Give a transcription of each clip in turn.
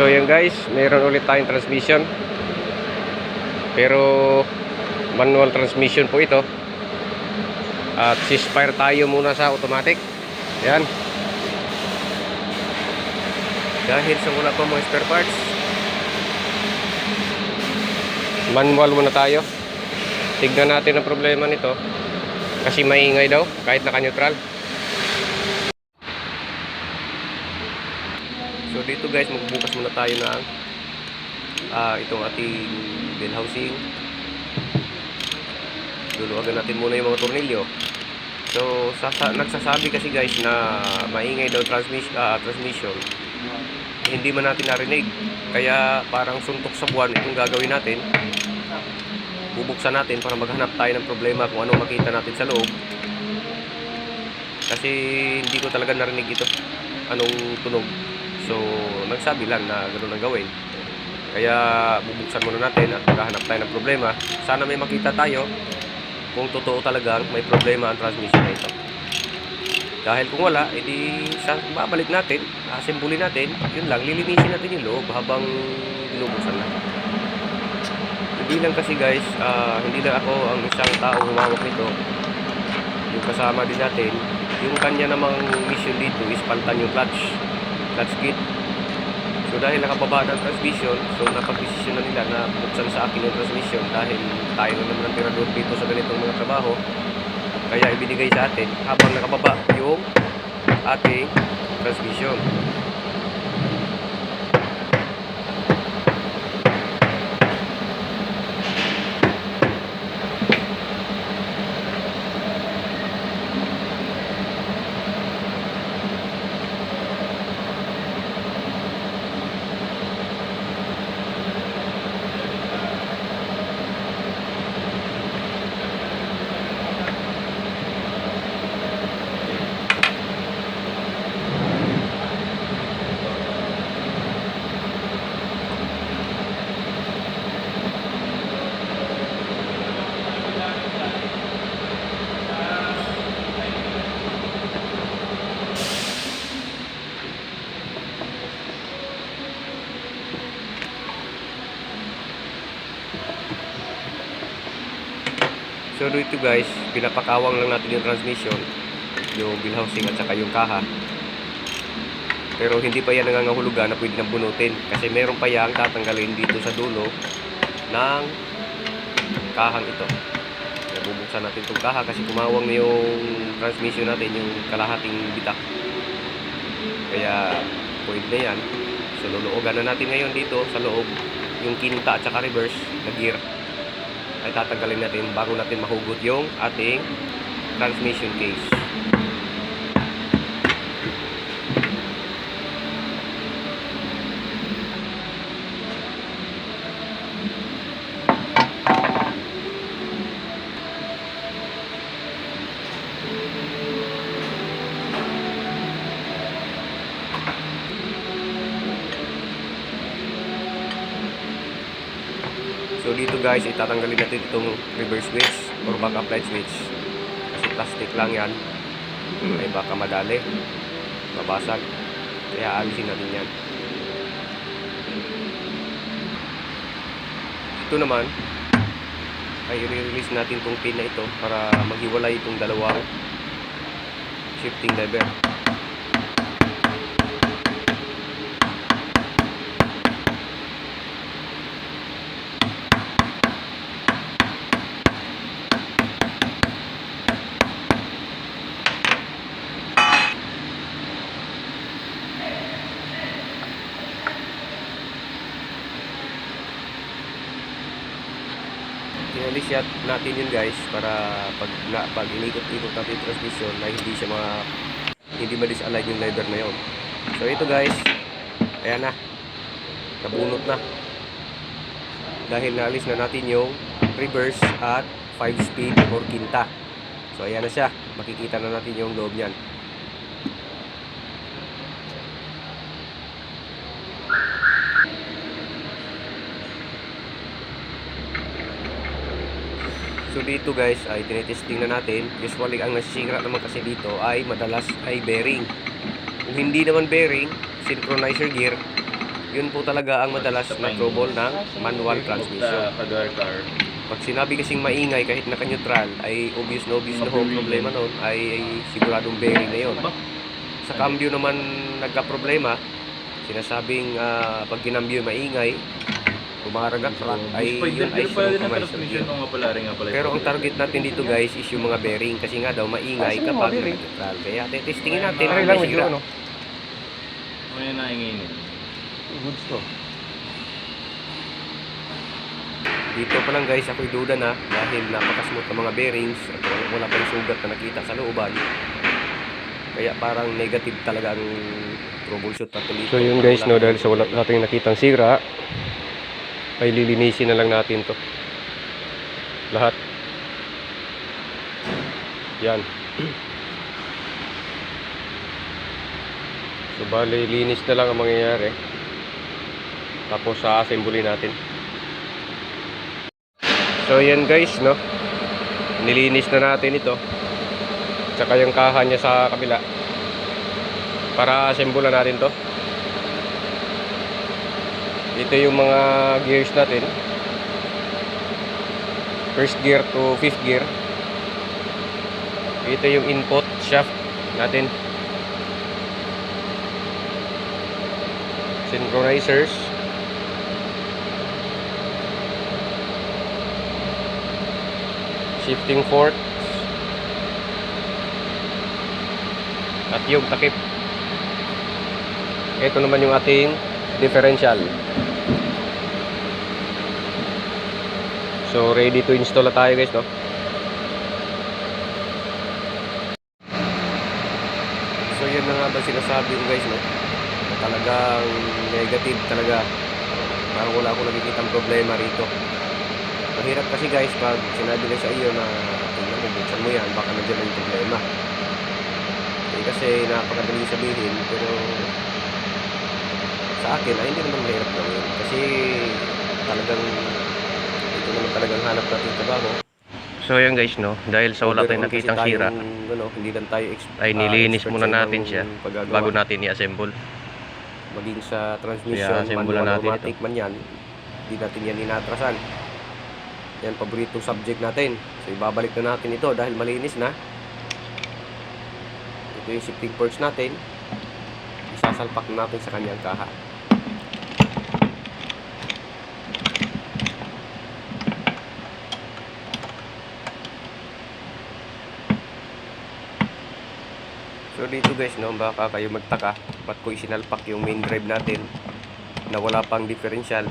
So yan guys, mayroon ulit tayong transmission. Pero manual transmission po ito. At ceasefire tayo muna sa automatic. Yan. Dahil sa wala pa mga spare parts, manual muna tayo. Tignan natin ang problema nito. Kasi maingay daw kahit naka-neutral. So dito guys, magbukas muna tayo ng itong ating bell housing. Luluwagan natin muna yung mga tornilyo. So nagsasabi kasi guys na maingay daw transmission. Hindi man natin narinig. Kaya parang suntok sa buwan itong gagawin natin. Bubuksan natin para maghanap tayo ng problema kung anong makita natin sa loob. Kasi hindi ko talaga narinig ito. Anong tunog. So nagsabi lang na ganoon ang gawin. Kaya bubuksan muna natin at maghahanap tayo ng problema. Sana may makita tayo kung totoo talagang may problema ang transmission na ito. Dahil kung wala, edi babalik natin, assemble natin, yun lang, lilinisin natin yung loob habang binubuksan natin. Hindi lang kasi guys, hindi lang ako ang isang tao humawak nito. Yung kasama din natin, yung kanya namang mission dito is palitan yung clutch kit. So dahil nakababa ng transmission, so napag-desisyon na nila na buksan sa akin yung transmission dahil tayo na naman ang tirador dito sa ganitong mga trabaho. Kaya ibinigay sa atin habang nakababa yung ating transmission. So dito guys, pinapakawang lang natin yung transmission, yung wheel housing at saka yung kaha. Pero hindi pa yan nangangahulugan na pwede nang bunutin. Kasi meron pa yang tatanggalin dito sa dulo ng kahang ito. Bubuksan natin itong kaha kasi kumawang na yung transmission natin, yung kalahating bitak. Kaya pwede na yan. So luluogan na natin ngayon dito sa loob yung kinta at saka reverse na gear. Ay tatanggalin natin bago natin mahugot yung ating transmission case. So dito guys, itatanggalin natin itong reverse switch or backup light switch. Kasi plastic lang yan. Ay baka madali, mabasag. Kaya alisin natin yan. Ito naman, ay i-release natin itong pin na ito para maghiwalay itong dalawang shifting lever. Inalis natin yun guys para pag inikot-ikot natin yung transmission na hindi ma-disalign yung lever na yun. So ito guys, ayan na, nabunot na dahil naalis na natin yung reverse at 5-speed or kinta. So ayan na siya, makikita na natin yung loob niyan. So dito guys ay tinitesting na natin. Usually ang nasisira naman kasi dito ay madalas ay bearing. Kung hindi naman bearing, synchronizer gear, Yun po talaga ang madalas na trouble ng manual transmission. Kadar car. Pag sinabi kasing maingay kahit naka-neutral, ay obvious na ho ang problema nun ay siguradong bearing na yun. Sa cambio naman nagka-problema, sinasabing pag ginambyo maingay, kumaragat rat, ay yun ay compromise ng gear. Pero ang target natin dito guys is yung mga bearing kasi nga daw maingay kapag naka-neutral. Kaya testingin natin kung may sira. May naingay nito. Goods to. Dito pa lang guys, ako'y duda na dahil napakasmooth ng mga bearings at wala pa yung sugat na nakita sa looban. Kaya parang negative talaga ang troubleshoot natin dito. So yun guys, no, dahil sa wala natin nakitang sira, ay lilinisin na lang natin to. Lahat. Yan. So bali, linis na lang ang mangyayari. Tapos sa-assembly natin. So yan guys, no, nilinis na natin ito tsaka yung kaha niya sa kabila para assemble natin to. Ito yung mga gears natin, first gear to fifth gear. Ito yung input shaft natin, synchronizers, shifting forks, at yung takip. Ito naman yung ating differential. So ready to install na tayo guys, no? So yun na nga ba sinasabi ko guys, no? Na talagang negative talaga. Parang wala akong nakikitang problema rito. Mahirap kasi guys pag sinabi na sa iyo na tingnan mo, buksan mo yan, baka nandiyan na yung problema. Kasi napakadali sabihin, pero sa akin ay hindi naman mahirap gawin. Kasi talagang ito naman talagang hanap natin trabaho. So yan guys, no, dahil sa wala tayong nakitang sira, hindi lang tayo ay nilinis muna natin siya bago natin i-assemble. Maging sa transmission, manual automatic man yan, hindi natin yan inatrasan. Yan, paboritong subject natin. So ibabalik na natin ito dahil malinis na. Ito yung shifting forks natin. Isasalpak na natin sa kanyang kaha. So dito guys, no, baka kayo magtaka ba't ko isinalpak yung main drive natin na wala pang differential.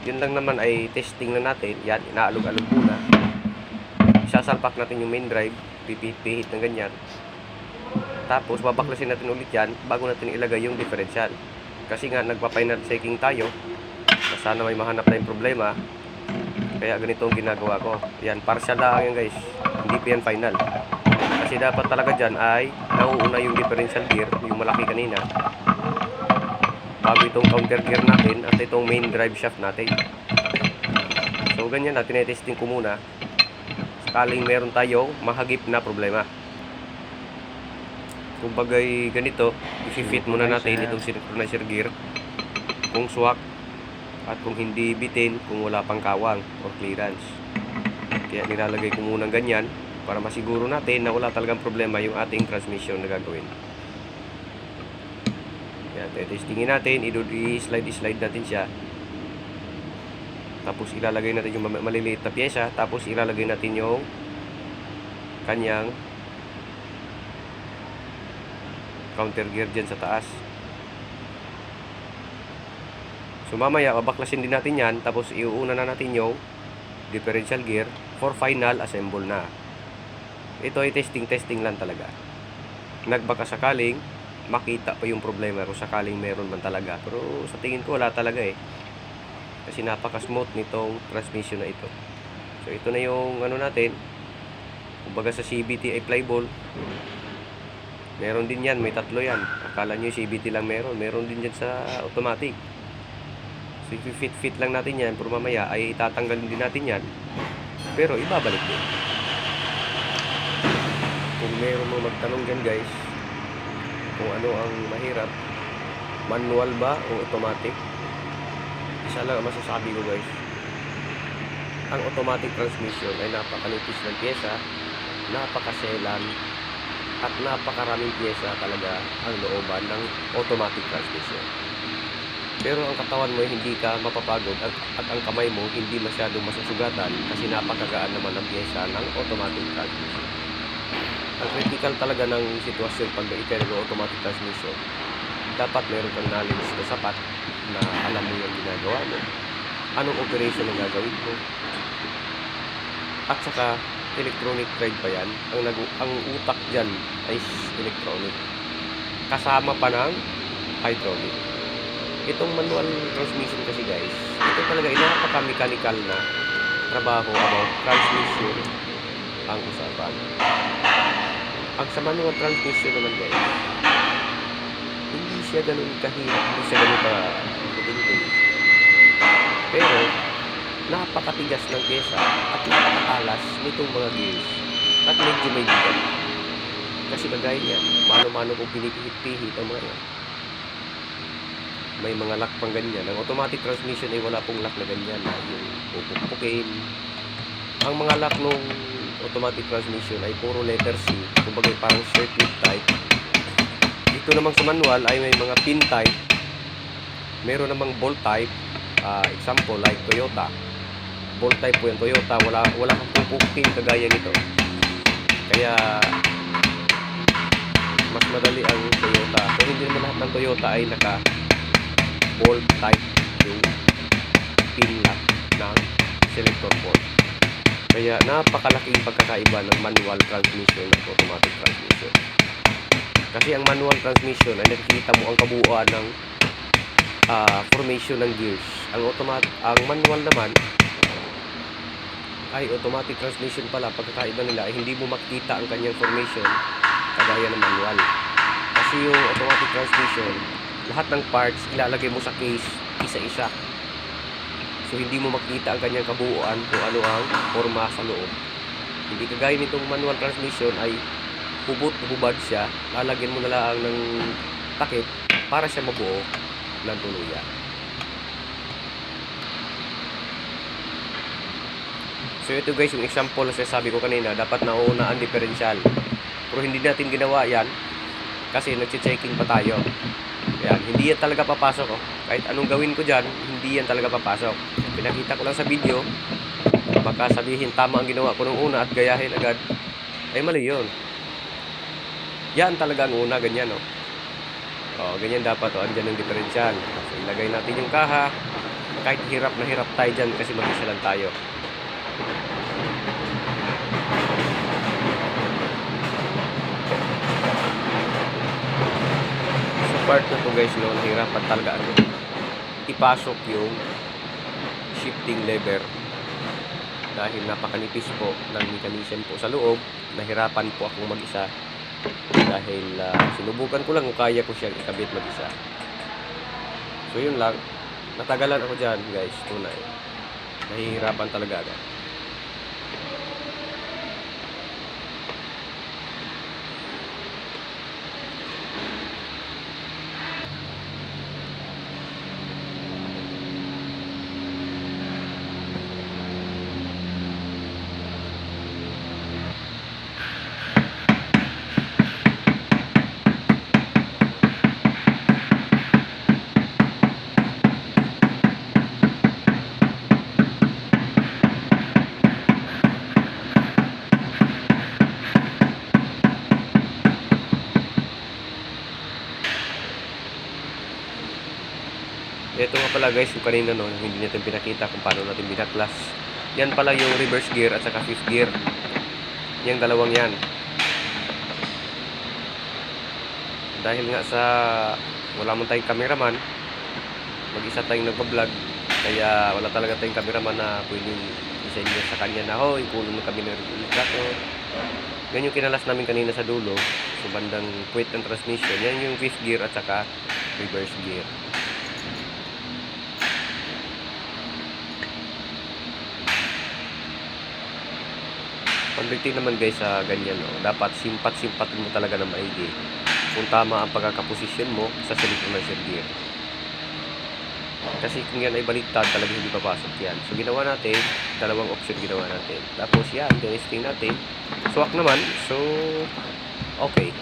Yun lang naman ay testing na natin. Yan, inaalog-alog muna. Isasalpak natin yung main drive, pipihit ng ganyan. Tapos babaklasin natin ulit yan bago natin ilagay yung differential. Kasi nga nagpa-final checking tayo. Sana may mahanap tayong problema. Kaya ganito ang ginagawa ko. Yan, partial lang yan guys. Hindi pa yan final. Kasi dapat talaga dyan ay nauuna yung differential gear, yung malaki kanina, bago itong counter gear natin at itong main drive shaft natin. So ganyan na, tinetesting ko muna sakaling meron tayong mahagip na problema. Kung bagay ganito, i-fit muna natin itong synchronizer gear kung swak at kung hindi bitin, kung wala pang kawang or clearance. Kaya nilalagay ko muna ganyan para masiguro natin na wala talagang problema yung ating transmission na gagawin. Yan, testingin natin, i-slide natin siya. Tapos ilalagay natin yung maliliit na pyesa, tapos ilalagay natin yung kanyang counter gear dyan sa taas. So mamaya, babaklasin din natin yan, tapos iuuna na natin yung differential gear for final assemble na. Ito ay testing lang talaga. Nagbaka sakaling makita pa yung problema kung sakaling meron man talaga. Pero sa tingin ko wala talaga eh. Kasi napaka-smooth nitong transmission na ito. So ito na yung ano natin. Kumbaga sa CVT ay flyball. Meron din yan, may tatlo yan. Akala nyo yung CVT lang meron. Meron din yan sa automatic. So i-fit lang natin yan. Pero mamaya ay tatanggalin din natin yan. Pero ibabalik din. Kung meron mo magtanong dyan guys, kung ano ang mahirap, manual ba o automatic? Isa lang ang masasabi ko guys. Ang automatic transmission ay napakanipis ng pyesa, napakaselan, at napakaraming pyesa talaga ang looban ng automatic transmission. Pero ang katawan mo ay hindi ka mapapagod at ang kamay mo hindi masyadong masusugatan kasi napakagaan naman ang pyesa ng automatic transmission. Ang critical talaga ng sitwasyon pag ikay nag-automatic transmission, dapat meron kang knowledge na sapat na alam mo yung ginagawa mo, anong operation ang gagawin mo, at saka electronic drive pa yan. Ang utak dyan ay electronic kasama pa ng hydraulic. Itong manual transmission kasi guys, ito talaga napaka-mechanical na trabaho about transmission ang usapan. Ang sa manual transmission naman guys, hindi siya ganun kahirap, hindi siya ganun ka-kutinting. Pero, napakatigas ng pyesa at napakatalas nitong mga gears at medyo may bigat. Kasi kagaya niyan, mano-mano kung pinipihit-pihit ang mga yan. May mga lock pang ganyan. Ang automatic transmission ay wala pong lock na ganyan na yung pupukpukin. Ang mga lock nung automatic transmission ay puro letter C, kumbaga parang circuit type. Dito namang sa manual ay may mga pin type, meron namang bolt type. Example like Toyota, bolt type po yan Toyota, wala kang pupukin kagaya nito, kaya mas madali ang Toyota. So hindi naman lahat ng Toyota ay naka bolt type yung pin lock ng selector bolt. Kaya napakalaking pagkakaiba ng manual transmission at automatic transmission. Kasi ang manual transmission ay nakikita mo ang kabuuan ng formation ng gears. Ang manual naman ay automatic transmission pala. Pagkakaiba nila ay hindi mo makita ang kanyang formation kagaya ng manual. Kasi yung automatic transmission, lahat ng parts ilalagay mo sa case isa-isa. So hindi mo makita ang kanyang kabuuan kung ano ang forma sa loob. Hindi kagaya nitong manual transmission ay hubot-hubad siya, lalagyan mo na lang ng takip para siya mabuo ng tuluyan. So ito guys yung example na sabi ko kanina, dapat nauna ang differential. Pero hindi natin ginawa yan kasi nagche-checking pa tayo. Yan, hindi yan talaga papasok. Kahit anong gawin ko dyan, hindi yan talaga papasok. Pinakita ko lang sa video, baka sabihin tama ang ginawa ko nung una at gayahin agad, ay mali yun. Yan talaga ang una, ganyan o. Ganyan dapat o, andyan ang differential. So ilagay natin yung kaha, kahit hirap na hirap tayo dyan kasi mag-isa lang tayo. Part na to guys, no, nahirapan talaga ipasok yung shifting lever dahil napakanipis po ng mechanism po sa loob. Nahirapan po akong mag-isa dahil sinubukan ko lang kung kaya ko siyang ikabit mag-isa. So yun lang, natagalan ako dyan guys, tunay. Nahihirapan talaga agad. Ito nga pala guys, yung kanina no, hindi natin pinakita kung paano natin binaklas. Yan pala yung reverse gear at saka fifth gear. Yung dalawang yan. Dahil nga sa wala man tayong cameraman, mag-isa tayong nagpa-vlog, kaya wala talaga tayong cameraman na pwedeng isa-inyo sa kanya na, hoy, kulo na kami ng retrato. Yan yung kinalas namin kanina sa dulo, sa bandang puwet ng transmission. Yan yung fifth gear at saka reverse gear. Pagdating naman guys sa ganyan, no, dapat simpat-simpatin mo talaga na maigi. So kung tama ang pagkakaposisyon mo sa synchronized gear. Kasi kung yan ay baliktad, talaga hindi papasok yan. So ginawa natin, dalawang option ginawa natin. Tapos yan, tinesting natin. Swak naman. So, okay.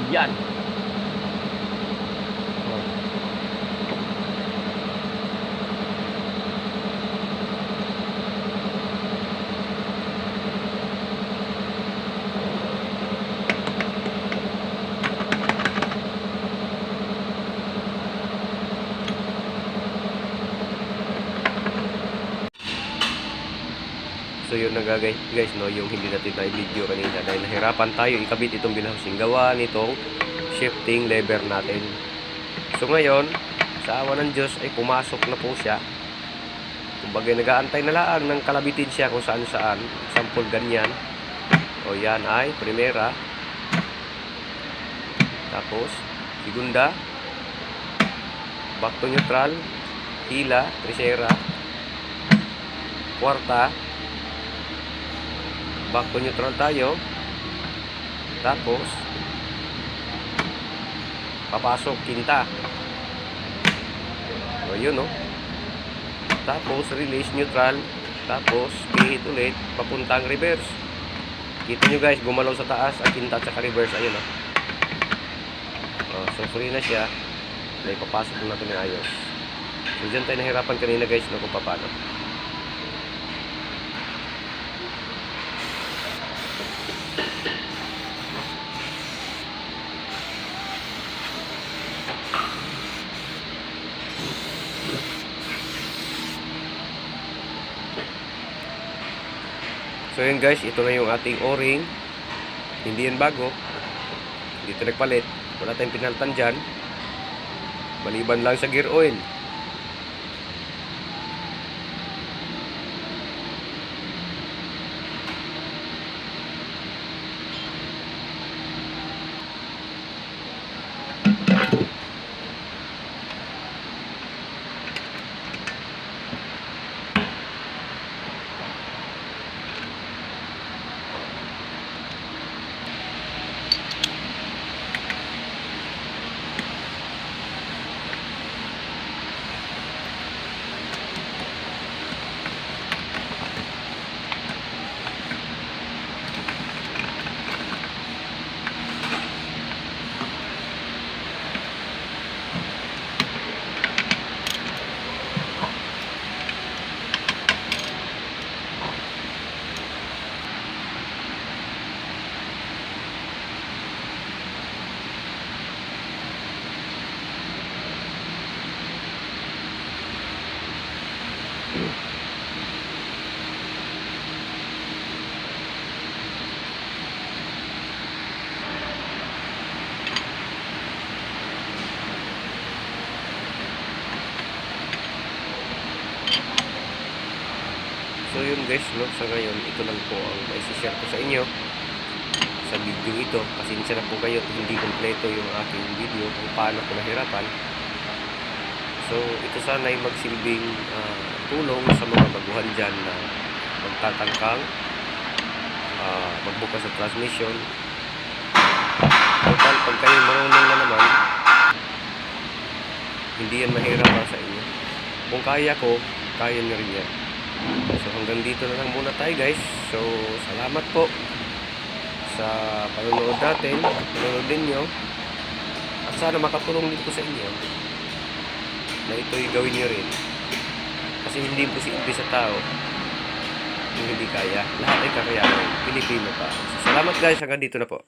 Yan. So yun na guys, no, yung hindi natin na video kanina dahil nahirapan tayo ikabit itong binahusing gawa nitong shifting lever natin. So ngayon, sa awa ng Diyos ay pumasok na po siya. Kumbaga nag-aantay na lang ng kalabitin siya kung saan saan. Sample ganyan. O yan ay primera. Tapos segunda, back to neutral, hila, tercera, kwarta, back to neutral tayo. Tapos papasok quinta. So yun, no. Tapos release neutral. Tapos pihit ulit papuntang reverse. Kita nyo guys, gumalaw sa taas ang quinta at saka reverse. Ayun, no. So free na siya. May papasok natin na ayos. So dyan tayo nahirapan kanina guys, no, kung paano. So yun guys, ito na yung ating o-ring. Hindi yan bago. Dito nagpalit. Wala tayong pinaltan dyan. Maliban lang sa gear oil. So yun guys, no, sa ngayon ito lang po ang maisi-share ko sa inyo sa video ito. Pasensya na po kayo at hindi kompleto yung aking video kung paano ko nahirapan. So ito sana ay magsilbing tulong sa mga baguhan dyan na magtatangkang magbukas sa transmission. Total, pag kayo marunong na naman, hindi yan mahirapan sa inyo. Kung kaya ko, kaya nyo rin yan. So hanggang dito na lang muna tayo guys. So salamat po sa panonood natin, panonood ninyo. At sana makatulong din po sa inyo na ito'y gawin nyo rin. Kasi hindi po simple sa tao yung hindi kaya. Lahat ay kakayanin. Pilipino pa. So, salamat guys. Hanggang dito na po.